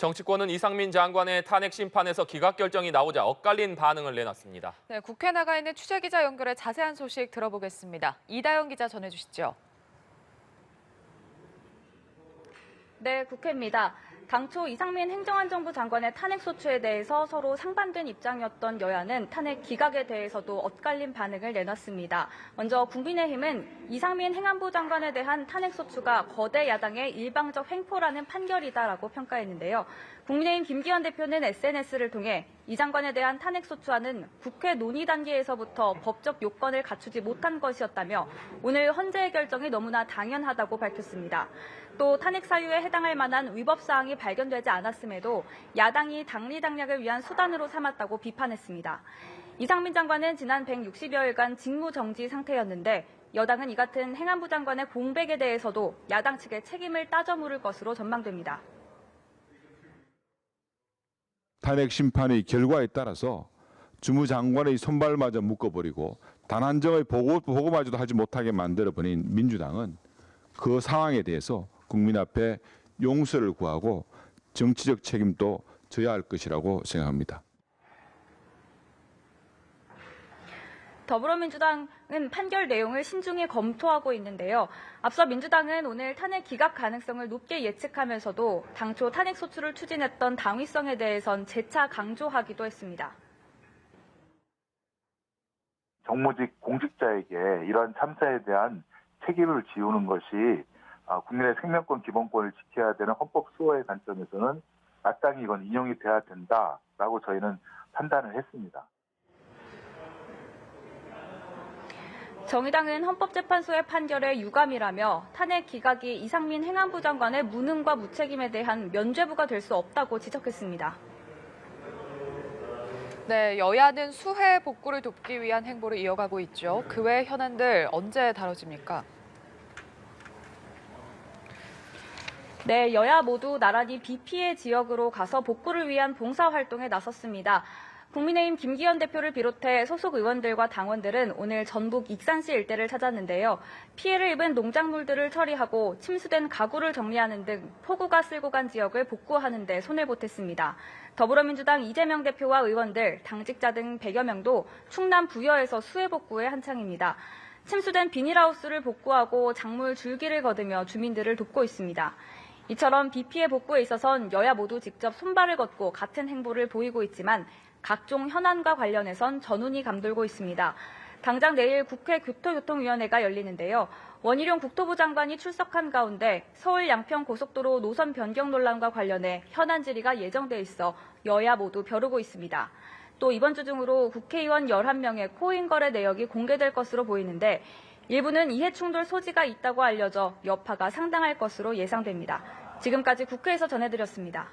정치권은 이상민 장관의 탄핵 심판에서 기각 결정이 나오자 엇갈린 반응을 내놨습니다. 네, 국회 나가 있는 취재기자 연결해 자세한 소식 들어보겠습니다. 이다영 기자 전해주시죠. 네, 국회입니다. 당초 이상민 행정안전부 장관의 탄핵소추에 대해서 서로 상반된 입장이었던 여야는 탄핵 기각에 대해서도 엇갈린 반응을 내놨습니다. 먼저 국민의힘은 이상민 행안부 장관에 대한 탄핵소추가 거대 야당의 일방적 횡포라는 판결이다라고 평가했는데요. 국민의힘 김기현 대표는 SNS를 통해 이 장관에 대한 탄핵소추안은 국회 논의 단계에서부터 법적 요건을 갖추지 못한 것이었다며 오늘 헌재의 결정이 너무나 당연하다고 밝혔습니다. 또 탄핵 사유에 해당할 만한 위법 사항이 발견되지 않았음에도 야당이 당리당략을 위한 수단으로 삼았다고 비판했습니다. 이상민 장관은 지난 160여일간 직무정지 상태였는데 여당은 이 같은 행안부 장관의 공백에 대해서도 야당 측의 책임을 따져 물을 것으로 전망됩니다. 탄핵 심판의 결과에 따라서 주무장관의 손발마저 묶어버리고 단한정의 보고마저도 하지 못하게 만들어버린 민주당은 그 상황에 대해서 국민 앞에 용서를 구하고 정치적 책임도 져야 할 것이라고 생각합니다. 더불어민주당은 판결 내용을 신중히 검토하고 있는데요. 앞서 민주당은 오늘 탄핵 기각 가능성을 높게 예측하면서도 당초 탄핵 소추를 추진했던 당위성에 대해선 재차 강조하기도 했습니다. 정무직 공직자에게 이러한 참사에 대한 책임을 지우는 것이 국민의 생명권 기본권을 지켜야 되는 헌법 수호의 관점에서는 마땅히 이건 인용이 돼야 된다라고 저희는 판단을 했습니다. 정의당은 헌법재판소의 판결에 유감이라며 탄핵 기각이 이상민 행안부 장관의 무능과 무책임에 대한 면죄부가 될 수 없다고 지적했습니다. 네, 여야는 수해 복구를 돕기 위한 행보를 이어가고 있죠. 그 외 현안들 언제 다뤄집니까? 네, 여야 모두 나란히 비 피해 지역으로 가서 복구를 위한 봉사활동에 나섰습니다. 국민의힘 김기현 대표를 비롯해 소속 의원들과 당원들은 오늘 전북 익산시 일대를 찾았는데요. 피해를 입은 농작물들을 처리하고 침수된 가구를 정리하는 등 폭우가 쓸고 간 지역을 복구하는 데 손을 보탰습니다. 더불어민주당 이재명 대표와 의원들, 당직자 등 100여 명도 충남 부여에서 수해 복구에 한창입니다. 침수된 비닐하우스를 복구하고 작물 줄기를 거두며 주민들을 돕고 있습니다. 이처럼 비 피해 복구에 있어선 여야 모두 직접 손발을 걷고 같은 행보를 보이고 있지만 각종 현안과 관련해선 전운이 감돌고 있습니다. 당장 내일 국회 교토교통위원회가 열리는데요. 원희룡 국토부 장관이 출석한 가운데 서울 양평 고속도로 노선 변경 논란과 관련해 현안 질의가 예정돼 있어 여야 모두 벼르고 있습니다. 또 이번 주 중으로 국회의원 11명의 코인 거래 내역이 공개될 것으로 보이는데 일부는 이해 충돌 소지가 있다고 알려져 여파가 상당할 것으로 예상됩니다. 지금까지 국회에서 전해드렸습니다.